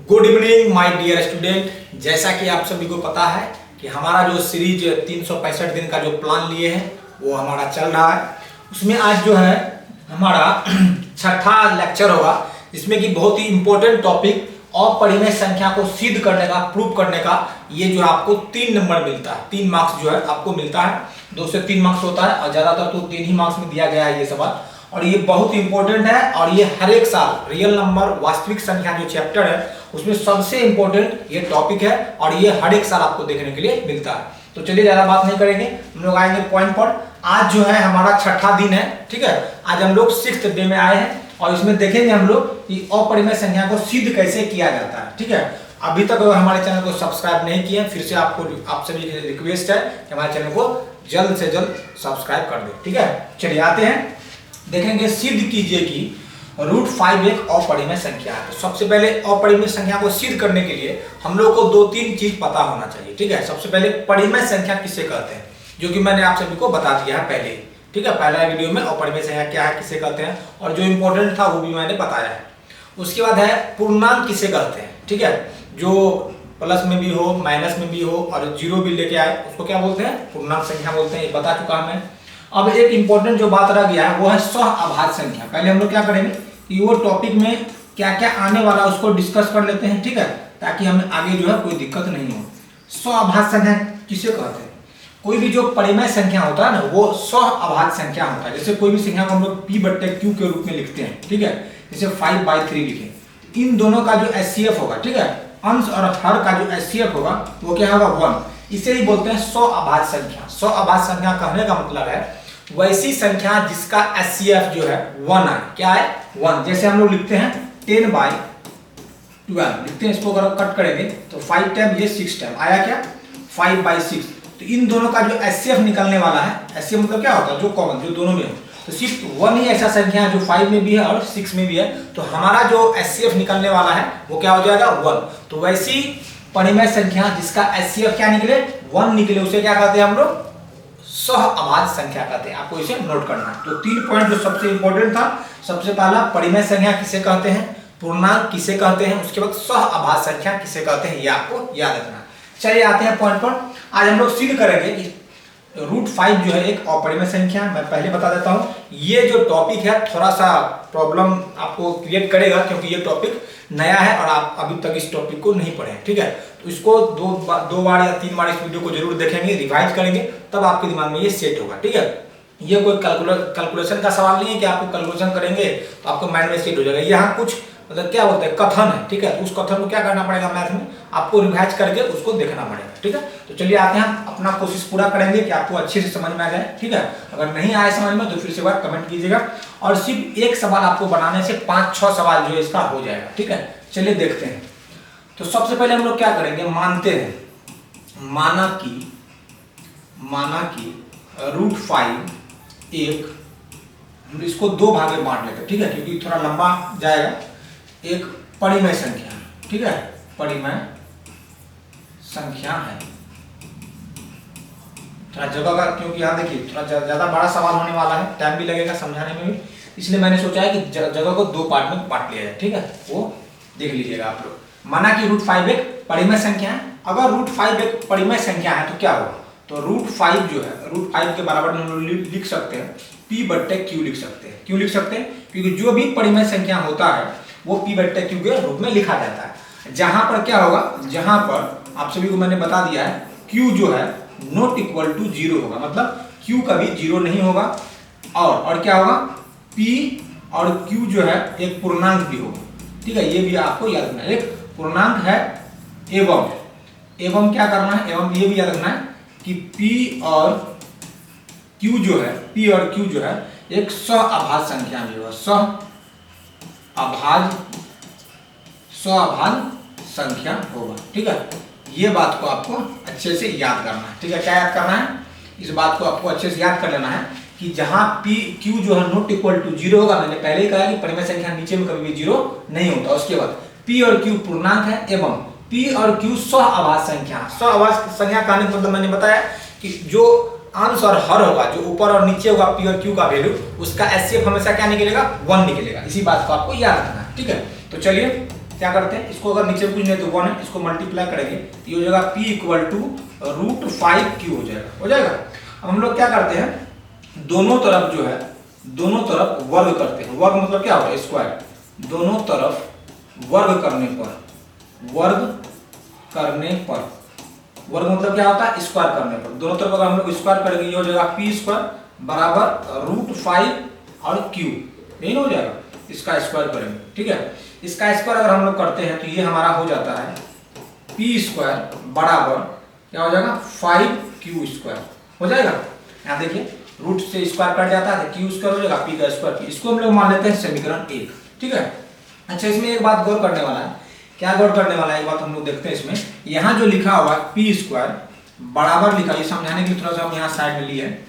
Good evening my dear student. जैसा कि आप सभी को पता है कि हमारा जो सीरीज 365 दिन का जो प्लान लिए हैं वो हमारा चल रहा है। उसमें आज जो है हमारा छठा लेक्चर होगा, जिसमें कि बहुत ही इंपॉर्टेंट टॉपिक अपरिमेय संख्या को सिद्ध करने का, प्रूव करने का, ये जो आपको 3 नंबर मिलता है, 3 मार्क्स जो है आपको मिलता है। 2 से 3 मार्क्स होता है और ज्यादातर तो 3 ही मार्क्स में दिया गया है ये सवाल, और ये बहुत इंपॉर्टेंट है। और ये हर एक साल रियल नंबर वास्तविक संख्या जो चैप्टर है उसमें सबसे इंपॉर्टेंट ये टॉपिक है और ये हर एक साल आपको देखने के लिए मिलता है। तो चलिए ज्यादा बात नहीं करेंगे, हम लोग आएंगे पॉइंट पर। आज जो है हमारा छठा दिन है, ठीक है। आज हम लोग 6th डे में आए हैं और इसमें देखेंगे हम लोग कि अपरिमेय संख्या को सिद्ध कैसे किया जाता है, ठीक है। अभी तक अगर हमारे चैनल को सब्सक्राइब नहीं किए, फिर से आप सभी की रिक्वेस्ट है कि हमारे चैनल को जल्द से जल्द सब्सक्राइब कर दो, ठीक है। चलिए आते हैं, देखेंगे सिद्ध कीजिए कि √5 एक अपरिमेय संख्या है। तो सबसे पहले अपरिमेय संख्या को सिद्ध करने के लिए हम लोग को 2-3 चीज पता होना चाहिए, ठीक है। सबसे पहले परिमेय संख्या किसे कहते हैं, जो कि मैंने आप सभी को बता दिया है पहले, ठीक है। पहला वीडियो में अपरिमेय संख्या क्या है, किसे कहते हैं, और जो इंपॉर्टेंट था वो भी मैंने बताया है। उसके बाद है पूर्णांक किसे कहते हैं, ठीक है। जो प्लस में भी हो, माइनस में भी हो और जीरो भी लेके आए उसको क्या बोलते हैं, पूर्णांक संख्या बोलते हैं। ये बता चुका मैं। अब एक इंपॉर्टेंट जो बात रह गया है वो है सहअभाज्य संख्या। पहले हम लोग क्या करेंगे कि वो टॉपिक में क्या क्या आने वाला है उसको डिस्कस कर लेते हैं, ठीक है, ताकि हमें आगे जो है कोई दिक्कत नहीं हो। सहअभाज्य संख्या किसे कहते हैं? कोई भी जो परिमेय संख्या होता है ना वो सहअभाज्य संख्या होता है। जैसे कोई भी संख्या को हम लोग P/Q के रूप में लिखते हैं, ठीक है। जैसे 5/3 लिखें, इन दोनों का जो HCF होगा, ठीक है, अंश और हर का जो HCF होगा वो क्या होगा, 1। इसे ही बोलते हैं सहअभाज्य संख्या। सहअभाज्य संख्या कहने का मतलब है वैसी संख्या जिसका HCF जो है 1 है। क्या है, 1। जैसे हम लोग लिखते हैं 10/12 लिखते हैं, इसको अगर कट करेंगे तो 5 टाइम ये 6 टाइम आया क्या, 5/6। तो इन दोनों का जो HCF निकलने वाला है, HCF मतलब क्या होता है, जो कॉमन, जो दोनों में हो। तो सिर्फ 1 ही ऐसा संख्या है जो 5 में भी है और 6 में भी है। तो हमारा जो HCF निकलने वाला है वो क्या हो जाएगा, 1। तो वैसी परिमेय संख्या जिसका HCF क्या निकले, 1 निकले, उसे क्या कहते हैं हम लोग, सहअभाज्य संख्या कहते हैं। आपको इसे नोट करना है। तो 3 पॉइंट जो सबसे इंपॉर्टेंट था, सबसे पहला परिमेय संख्या किसे कहते हैं, पूर्णांक किसे कहते हैं, उसके बाद सहअभाज्य संख्या किसे कहते हैं, ये आपको याद रखना है। चलिए आते हैं पॉइंट पर। आज हम लोग सिद्ध करेंगे कि √5 जो है एक अपरिमेय संख्या। मैं पहले बता देता हूँ, ये जो टॉपिक है थोड़ा सा प्रॉब्लम आपको क्रिएट करेगा, क्योंकि ये टॉपिक नया है और आप अभी तक इस टॉपिक को नहीं पढ़े हैं, ठीक है। तो इसको 2 बार या 3 बार इस वीडियो को जरूर देखेंगे, रिवाइज करेंगे, तब आपके दिमाग में ये सेट होगा, ठीक है। ये कोई कैलकुलेशन का सवाल नहीं है कि आपको कैलकुलेशन करेंगे तो आपको माइंड में सेट हो जाएगा। यहाँ कुछ मतलब क्या बोलते हैं, कथन है, ठीक है। तो उस कथन को क्या करना पड़ेगा, मैथ में आपको रिवाइज करके उसको देखना पड़ेगा, ठीक है। तो चलिए आते हैं, अपना कोशिश पूरा करेंगे कि आपको अच्छे से समझ में आ जाए, ठीक है। अगर नहीं आए समझ में तो फिर से बार कमेंट कीजिएगा, और सिर्फ एक सवाल आपको बनाने से 5-6 सवाल जो है इसका हो जाएगा, ठीक है। चलिए देखते हैं। तो सबसे पहले हम लोग क्या करेंगे, मानते हैं, माना कि √5 एक, इसको 2 भाग में बांट लेते हैं, ठीक है, क्योंकि थोड़ा लंबा जाएगा। एक परिमेय संख्या, ठीक है, परिमेय संख्या है। थोड़ा जगह का, क्योंकि यहाँ देखिए थोड़ा ज्यादा बड़ा सवाल होने वाला है, टाइम भी लगेगा समझाने में भी, इसलिए मैंने सोचा है कि जगह को 2 पार्ट में बांट लिया जाए, ठीक है। वो देख लीजिएगा आप लोग। माना कि √5 एक परिमेय संख्या है। अगर √5 एक परिमेय संख्या है तो क्या होगा, तो √5 जो है, √5 के बराबर हम लोग लिख सकते हैं P/Q लिख सकते हैं। क्यों लिख सकते हैं, क्योंकि जो भी परिमेय संख्या होता है वो P/Q के रूप में लिखा जाता है। जहां पर क्या होगा, जहां पर आप सभी को मैंने बता दिया है Q जो है नॉट इक्वल टू 0 होगा, मतलब Q कभी 0 नहीं होगा। और क्या होगा, P और Q जो है एक पूर्णांक भी होगा, ठीक है। ये भी आपको याद रखना है, एक पूर्णांक है। एवं क्या करना है, एवं ये भी याद रखना है कि P और Q जो है, P और Q जो है एक सहअभाज्य संख्या भी होगा, सहअभाज्य संख्या होगा, ठीक है। ये बात को आपको अच्छे से याद करना है, ठीक है। क्या याद करना है, इस बात को आपको अच्छे से याद कर लेना है कि जहां Q जो है नॉट इक्वल टू 0 होगा, मैंने पहले ही कहा कि परिमेय संख्या नीचे में कभी भी 0 नहीं होता। उसके बाद P और Q पूर्णांक है एवं P और Q सहअभाज्य संख्या। सहअभाज्य संख्या कहने का मतलब मैंने बताया कि जो अंश और हर होगा, जो ऊपर और नीचे होगा P और Q का वैल्यू, उसका HCF हमेशा क्या निकलेगा, 1 निकलेगा। इसी बात को आपको याद रखना है, ठीक है। तो चलिए क्या करते हैं, इसको अगर नीचे कुछ नहीं तो 1 है, इसको मल्टीप्लाई करेंगे तो ये हो जाएगा p इक्वल टू √5q हो जाएगा। अब हम लोग क्या करते हैं, दोनों तरफ जो है, दोनों तरफ वर्ग करते हैं। वर्ग मतलब क्या होता है, स्क्वायर। दोनों तरफ वर्ग करने पर, वर्ग मतलब क्या होता है, स्क्वायर करने पर। दोनों तरफ अगर हम लोग स्क्वायर करेंगे ये हो जाएगा p² बराबर √5 और q, नहीं हो जाएगा, इसका स्क्वायर करेंगे, ठीक है। इसका स्क्वायर अगर हम लोग करते हैं तो ये हमारा हो जाता है p² बराबर क्या हो जाएगा 5q² हो जाएगा। यहाँ देखिए रूट से स्क्वायर कट जाता है तो q² हो जाएगा, p का स्क्वायर। इसको हम लोग मान लेते हैं समीकरण 1, ठीक है। अच्छा, इसमें एक बात गौर करने वाला है, क्या गौर करने वाला है, एक बात हम लोग देखते हैं इसमें। यहाँ जो लिखा हुआ है p² बराबर लिखा, ये समझाने के लिए थोड़ा सा हम यहाँ साइड में लिए हैं।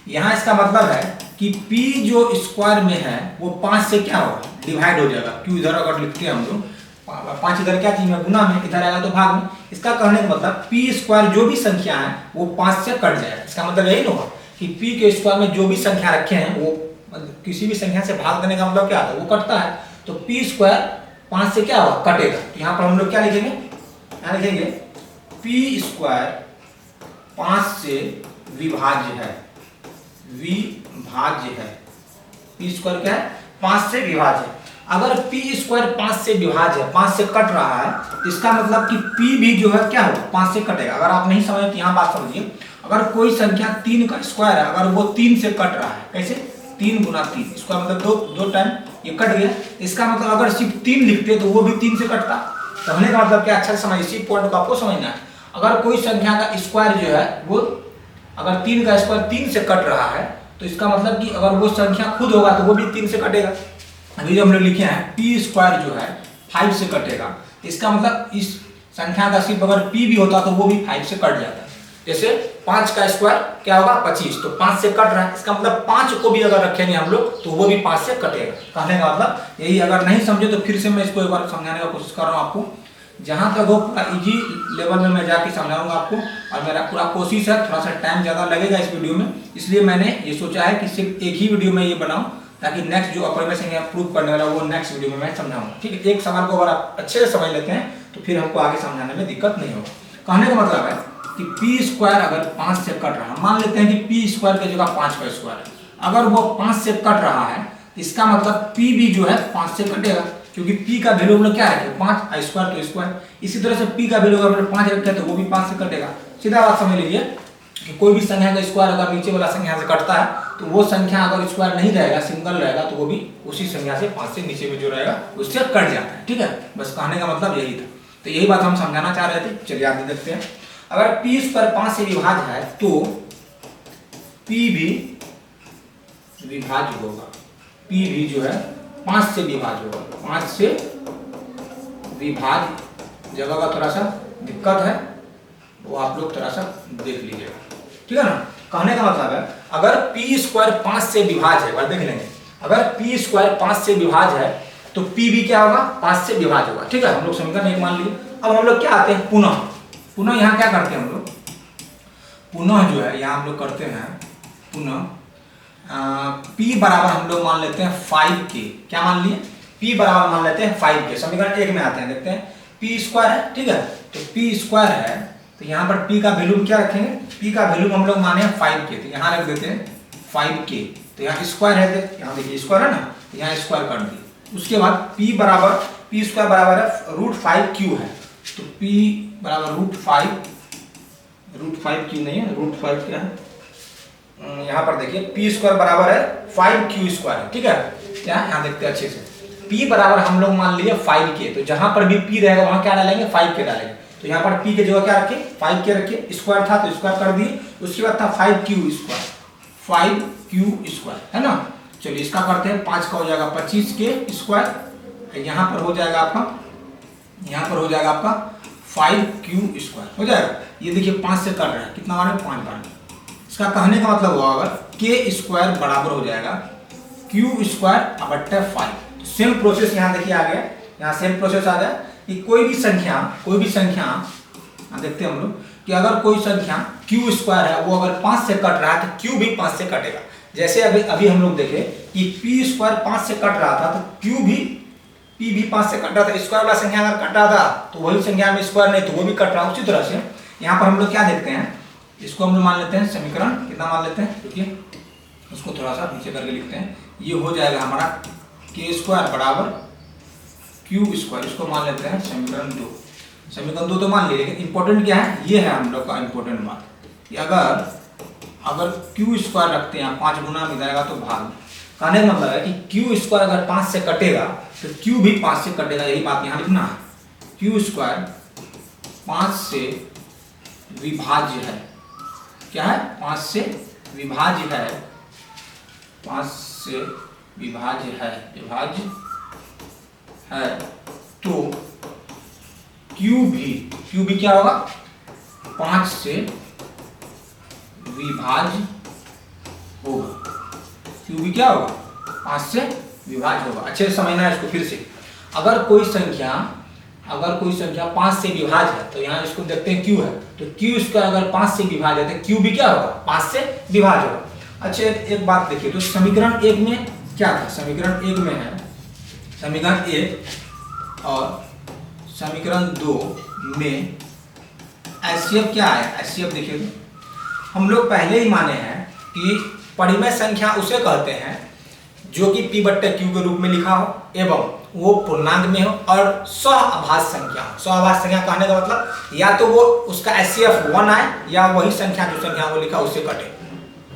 यहाँ इसका मतलब है कि p जो स्क्वायर में है वो 5 से क्या होगा, डिवाइड हो जाएगा। q इधर अगर लिखते हैं हम लोग, 5 इधर क्या चीज में गुना में, इधर आएगा तो भाग में। इसका कहने का मतलब p² जो भी संख्या है वो 5 से कट जाएगा। इसका मतलब यही होगा कि p के स्क्वायर में जो भी संख्या रखे हैं वो किसी भी संख्या से भाग देने का मतलब क्या होता है, वो कटता है। तो p² 5 से क्या होगा, कटेगा। तो यहाँ पर हम लोग क्या लिखेंगे, यहाँ लिखेंगे p² 5 से विभाज्य है, p² क्या है, 5 से विभाज्य है। अगर p² 5 से विभाज्य है, 5 से कट रहा है, तो इसका मतलब कि p भी जो है क्या होगा, 5 से कटेगा। अगर आप नहीं समझे तो यहाँ बात समझिए, अगर कोई संख्या 3 का स्क्वायर है, अगर वो 3 से कट रहा है, कैसे, 3 गुना 3, इसका मतलब दो टाइम ये कट गया। इसका मतलब अगर सिर्फ 3 लिखते तो वो भी 3 से कटता। कहने का मतलब क्या, अच्छा से समझिए, इसी पॉइंट को आपको समझना है। अगर कोई संख्या का स्क्वायर जो है वो, अगर 3 का स्क्वायर 3 से कट रहा है, तो इसका मतलब कि अगर वो संख्या खुद होगा तो वो भी 3 से कटेगा। अभी जो हम लोग लिखे हैं p² जो है 5 से कटेगा, इसका मतलब इस संख्या का सिर्फ अगर p भी होता तो वो भी 5 से कट जाता है। जैसे 5 का स्क्वायर क्या होगा 25, तो 5 से कट रहा है, इसका मतलब 5 को भी अगर रखेंगे हम लोग तो वो भी 5 से कटेगा। कहने का मतलब यही। अगर नहीं समझे तो फिर से मैं इसको एक बार समझाने का कोशिश कर रहा हूँ आपको, जहाँ तक हो पूरा इजी लेवल में मैं जाके समझाऊंगा आपको। और मेरा पूरा कोशिश है, थोड़ा सा टाइम ज़्यादा लगेगा इस वीडियो में, इसलिए मैंने ये सोचा है कि सिर्फ एक ही वीडियो में ये बनाऊं, ताकि नेक्स्ट जो अपॉइंटमेंट संख्या प्रूव करने वाला वो नेक्स्ट वीडियो में मैं समझाऊंगा, ठीक है। एक सवाल को अगर आप अच्छे से समझ लेते हैं तो फिर हमको आगे समझाने में दिक्कत नहीं होगा। कहने का मतलब है कि p² अगर 5 से कट रहा है, मान लेते हैं कि p² की जगह 5 का स्क्वायर है, अगर वो 5 से कट रहा है, इसका मतलब p भी जो है 5 से कटेगा, क्योंकि p का वैल्यू हम लोग क्या रखे, 5, स्क्वायर तो स्क्वायर। इसी तरह से p का वैल्यू अगर हम लोग 5 रखे तो वो भी 5 से कटेगा। सीधा बात समझ लीजिए कि कोई भी संख्या का स्क्वायर अगर नीचे वाला संख्या से कटता है, तो वो संख्या अगर स्क्वायर नहीं रहेगा, सिंगल रहेगा, तो वो भी उसी संख्या से 5 से नीचे में जो रहेगा उससे कट जाता है, ठीक है। बस कहने का मतलब यही था, तो यही बात हम समझाना चाह रहे थे। चलिए आगे देखते हैं। अगर p² 5 से विभाज्य है तो p भी विभाज्य होगा, p भी जो है 5 से विभाज्य होगा। 5 से विभाज्य जगह का थोड़ा सा दिक्कत है, वो आप लोग थोड़ा सा देख लीजिएगा, ठीक है ना। कहने का मतलब है अगर p² 5 से विभाज्य है, देख लेंगे, अगर p² 5 से विभाज्य है तो p भी क्या होगा, 5 से विभाज्य होगा, ठीक है। हम लोग समीकरण 1 मान लिए। अब हम लोग क्या आते हैं, पुनः यहाँ क्या करते हैं हम लोग, पुनः जो है यहाँ हम लोग करते हैं पुनः p बराबर हम लोग मान लेते हैं 5k। क्या मान लिए, p बराबर मान लेते हैं 5k। समीकरण 1 में आते हैं, देखते हैं p² है, ठीक है। तो p² है तो यहाँ पर p का वैल्यू क्या रखेंगे, p का वैल्यू हम लोग माने 5k, तो यहाँ रख देते हैं 5k। तो यहाँ स्क्वायर है, यहाँ देखिए स्क्वायर है ना, तो यहाँ स्क्वायर कर दिए। उसके बाद p² बराबर है √5q है, तो p बराबर √5q नहीं है, √5 क्या है, यहाँ पर देखिए p² बराबर है 5q², ठीक है। क्या यहाँ देखते हैं अच्छे से, p बराबर हम लोग मान लिए 5k, तो जहां पर भी p रहेगा वहां क्या डालेंगे, 5k डालेंगे। तो यहाँ पर p की जगह क्या रखे, 5k रखे, स्क्वायर था तो स्क्वायर कर दिए। उसके बाद था 5q², है ना। चलिए इसका करते हैं, 5 का हो जाएगा 25k², यहाँ पर हो जाएगा आपका 5q² हो जाएगा। ये देखिए 5 से कट रहा है, कितना बार है, 5 बार। इसका कहने का मतलब हुआ अगर k² बराबर हो जाएगा q² 5। सेम प्रोसेस यहाँ देखिए आ गया, यहाँ सेम प्रोसेस आ गया कि कोई भी संख्या देखते हैं हम लोग कि अगर कोई संख्या q² है वो अगर 5 से कट रहा है तो q भी 5 से कटेगा। जैसे अभी हम लोग देखें कि p² 5 से कट रहा था तो q भी p भी 5 से कट रहा था, स्क्वायर वाला संख्या अगर कट रहा था तो वही संख्या में स्क्वायर नहीं तो वो भी कट रहा है। उसी तरह से यहाँ पर हम लोग क्या देखते हैं, इसको हम लोग मान लेते हैं समीकरण कितना मान लेते हैं, देखिए उसको थोड़ा सा नीचे करके लिखते हैं। ये हो जाएगा हमारा k स्क्वायर बराबर क्यू स्क्वायर, इसको मान लेते हैं समीकरण 2। समीकरण 2 तो मान लिए, लेकिन इंपॉर्टेंट क्या है, ये है हम लोग का इंपॉर्टेंट बात कि अगर क्यू स्क्वायर रखते हैं 5 गुना में जाएगा तो भाग, कहने का मतलब है कि क्यू स्क्वायर अगर 5 से कटेगा तो क्यू भी 5 से कटेगा, यही बात यहाँ लिखना है। क्यू स्क्वायर 5 से विभाज्य है, क्या है 5 से विभाज्य है, 5 से विभाज्य है तो क्यू भी क्या होगा 5 से विभाज्य होगा, क्यू भी क्या होगा 5 से विभाज्य होगा। अच्छे से समझना है इसको फिर से। अगर कोई संख्या 5 से विभाज्य है तो यहाँ इसको देखते हैं क्यू है, तो क्यू इसका अगर 5 से विभाज्य है तो क्यू भी क्या होगा 5 से विभाज्य होगा। अच्छा एक बात देखिए, तो समीकरण 1 में क्या था, समीकरण 1 में है समीकरण 1 और समीकरण 2 में एचसीएफ क्या है, एचसीएफ देखिए तो हम लोग पहले ही माने हैं कि परिमेय संख्या उसे कहते हैं जो कि p/q के रूप में लिखा हो एवं वो पूर्णांक में हो और सहअभाज्य संख्या हो। सहअभाज्य संख्या कहने का मतलब या तो वो उसका एचसीएफ 1 आए या वही संख्या जो संख्या वो लिखा उससे कटे।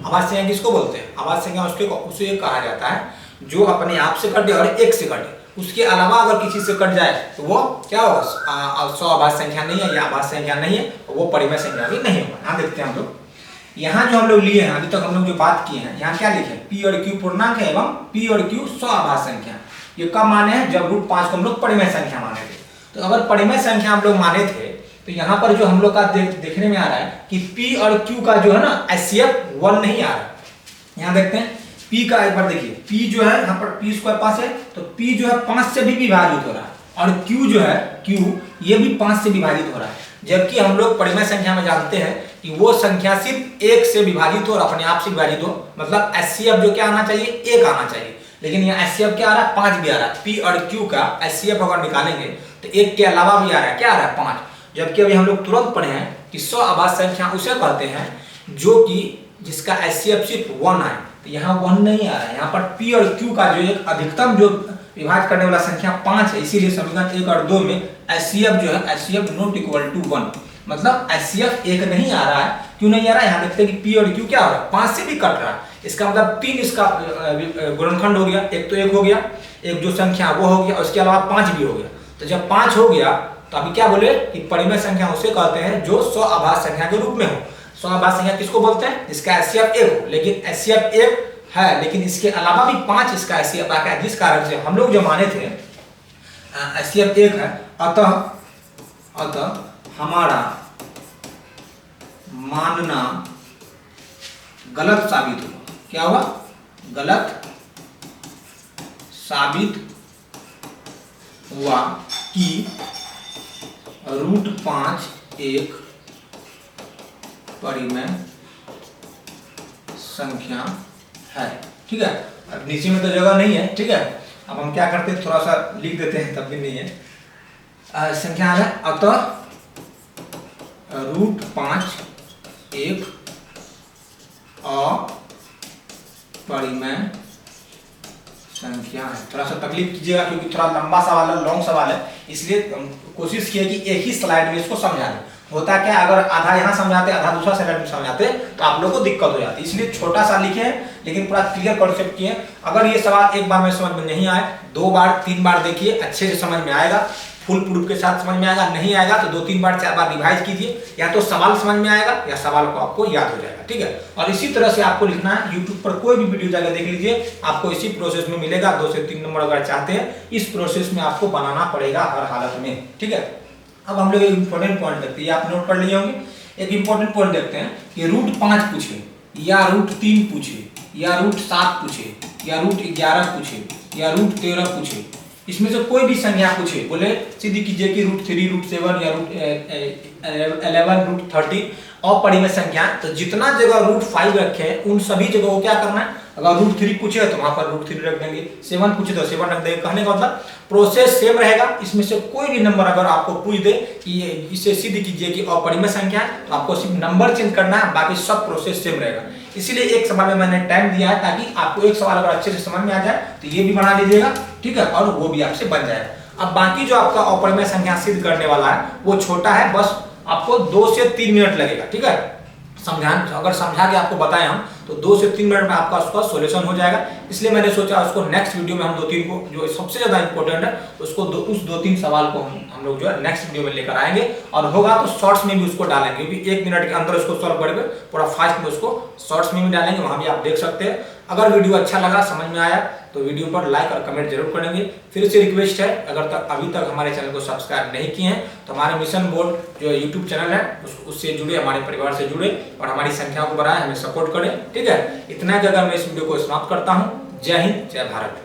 अभाज्य संख्या किसको बोलते हैं, अभाज्य संख्या उसे कहा जाता है जो अपने आप से कटे और 1 से कटे, उसके अलावा अगर किसी से कट जाए तो वो क्या होगा, सहअभाज्य संख्या नहीं है या अभाज्य संख्या नहीं है, वो परिमेय संख्या भी नहीं होगा। यहाँ देखते हैं हम लोग, यहाँ जो हम लोग लिए हैं अभी तक हम लोग जो बात किए हैं, यहाँ क्या लिखे p और q पूर्णांक है एवं p और q सहअभाज्य संख्या। ये कब माने हैं, जब √5 को हम लोग परिमेय संख्या माने थे। तो अगर परिमेय संख्या हम लोग माने थे तो यहाँ पर जो हम लोग का देखने में आ रहा है कि p और q का जो है ना एचसीएफ 1 नहीं आ रहा। यहाँ देखते हैं p का, एक बार देखिए p जो है यहाँ पर p स्क्वायर 5 है तो p जो है 5 से भी विभाजित हो रहा है और q जो है q ये भी 5 से विभाजित हो रहा है, जबकि हम लोग परिमेय संख्या में जानते हैं कि वो संख्या सिर्फ 1 से विभाजित हो और अपने आप से विभाजित हो, मतलब एचसीएफ जो क्या आना चाहिए 1 आना चाहिए, लेकिन यहाँ एचसीएफ क्या आ रहा है 5 भी आ रहा है। p और q का एचसीएफ अगर निकालेंगे तो 1 के अलावा भी आ रहा है, क्या आ रहा है 5, जबकि अभी हम लोग तुरंत पढ़े हैं कि सहअभाज्य संख्या उसे कहते हैं जो कि जिसका एचसीएफ सिर्फ 1 आए, तो यहाँ 1 नहीं आ रहा है। यहाँ पर p और q का जो एक अधिकतम जो विभाज्य करने वाला संख्या 5 है, इसीलिए समीकरण 1 और 2 में एचसीएफ जो है एचसीएफ नॉट इक्वल टू 1, मतलब एचसीएफ 1 नहीं आ रहा है। क्यों नहीं आ रहा है, यहाँ देखते हैं कि p और q क्या हो रहा है 5 से भी कट रहा है, इसका मतलब 3 इसका गुणनखंड हो गया, एक तो 1 हो गया, एक जो संख्या वो हो गया, उसके अलावा 5 भी हो गया। तो जब 5 हो गया तो अभी क्या बोले कि परिमेय संख्या उसे कहते हैं जो सहअभाज्य संख्या के रूप में हो। सहअभाज्य संख्या किसको बोलते हैं, जिसका एचसीएफ 1 हो, लेकिन एचसीएफ 1 है लेकिन इसके अलावा भी 5 इसका एचसीएफ आ गया, जिस कारण से हम लोग जो माने थे एचसीएफ 1 है, अतः हमारा मानना गलत साबित हुआ। क्या हुआ, गलत साबित हुआ कि √5 एक परिमेय संख्या है। ठीक है, अब नीचे में तो जगह नहीं है, ठीक है, अब हम क्या करते हैं थोड़ा सा लिख देते हैं, तब भी नहीं है। संख्या है अतः √5 एक अपरिमेय संख्या है। थोड़ा सा तकलीफ कीजिएगा क्योंकि थोड़ा लंबा सवाल है, लॉन्ग सवाल है, इसलिए कोशिश किए कि एक ही स्लाइड में इसको समझा दें। होता क्या, अगर आधा यहाँ समझाते आधा दूसरा स्लाइड में समझाते तो आप लोगों को दिक्कत हो जाती, इसलिए छोटा सा लिखे लेकिन पूरा क्लियर कॉन्सेप्ट किए। अगर ये सवाल एक बार में समझ में नहीं आए, 2 बार 3 बार देखिए, अच्छे से समझ में आएगा, फुल प्रूफ के साथ समझ में आएगा। नहीं आएगा तो 2-3 बार 4 बार रिवाइज कीजिए, या तो सवाल समझ में आएगा या सवाल को आपको याद हो जाएगा। ठीक है, और इसी तरह से आपको लिखना है। यूट्यूब पर कोई भी वीडियो जाकर देख लीजिए, आपको इसी प्रोसेस में मिलेगा। 2 से 3 नंबर अगर चाहते हैं, इस प्रोसेस में आपको बनाना पड़ेगा हर हालत में। ठीक है, अब हम लोग एक इंपॉर्टेंट पॉइंट देखते हैं, आप नोट कर लिए होंगे। एक इंपॉर्टेंट पॉइंट देखते हैं कि √5 पूछे या √3 पूछे या √7 पूछे या √11 पूछे या √13 पूछे, इसमें से कोई भी संख्या पूछे, बोले सीधी कीजिए कि √3 √7 या √11 √13 अपरिमेय संख्या, तो जितना जगह √5 रखे उन सभी जगहों को क्या करना है अगर √3 पूछे तो वहां पर √3 रख देंगे, 7 पूछे तो 7 रख देंगे। कहने का मतलब प्रोसेस सेम रहेगा। इसमें से कोई भी नंबर अगर आपको पूछ दे कि इसे सिद्ध कीजिए कि अपरिमेय संख्या है, तो आपको सिर्फ नंबर चेंज करना है, बाकी सब प्रोसेस सेम रहेगा। इसीलिए एक सवाल में मैंने टाइम दिया है ताकि आपको एक सवाल अगर अच्छे से समझ में आ जाए तो ये भी बना लीजिएगा, ठीक है, और वो भी आपसे बन जाएगा। अब बाकी जो आपका अपरिमेय संख्या सिद्ध करने वाला है वो छोटा है, बस आपको 2 से 3 मिनट लगेगा, ठीक है। अगर समझा के आपको बताएं हम तो 2 से 3 मिनट में आपका उसका सॉल्यूशन हो जाएगा। इसलिए मैंने सोचा उसको नेक्स्ट वीडियो में हम 2-3 को जो सबसे ज्यादा इंपॉर्टेंट है उसको उस 2-3 सवाल को हम लोग जो है नेक्स्ट वीडियो में लेकर आएंगे, और होगा तो शॉर्ट्स में भी उसको डालेंगे, क्योंकि 1 मिनट के अंदर उसको सॉल्व करके पूरा फास्ट में उसको शॉर्ट्स में भी डालेंगे, वहां भी आप देख सकते हैं। अगर वीडियो अच्छा लगा, समझ में आया तो वीडियो पर लाइक और कमेंट जरूर करेंगे। फिर से रिक्वेस्ट है, अगर अभी तक हमारे चैनल को सब्सक्राइब नहीं किए हैं तो हमारे मिशन बोर्ड जो यूट्यूब चैनल है उससे जुड़े, हमारे परिवार से जुड़े और हमारी संख्या को बढ़ाएं, हमें सपोर्ट करें, ठीक है। इतना कि अगर मैं इस वीडियो को समाप्त करता हूं। जय हिंद, जय भारत।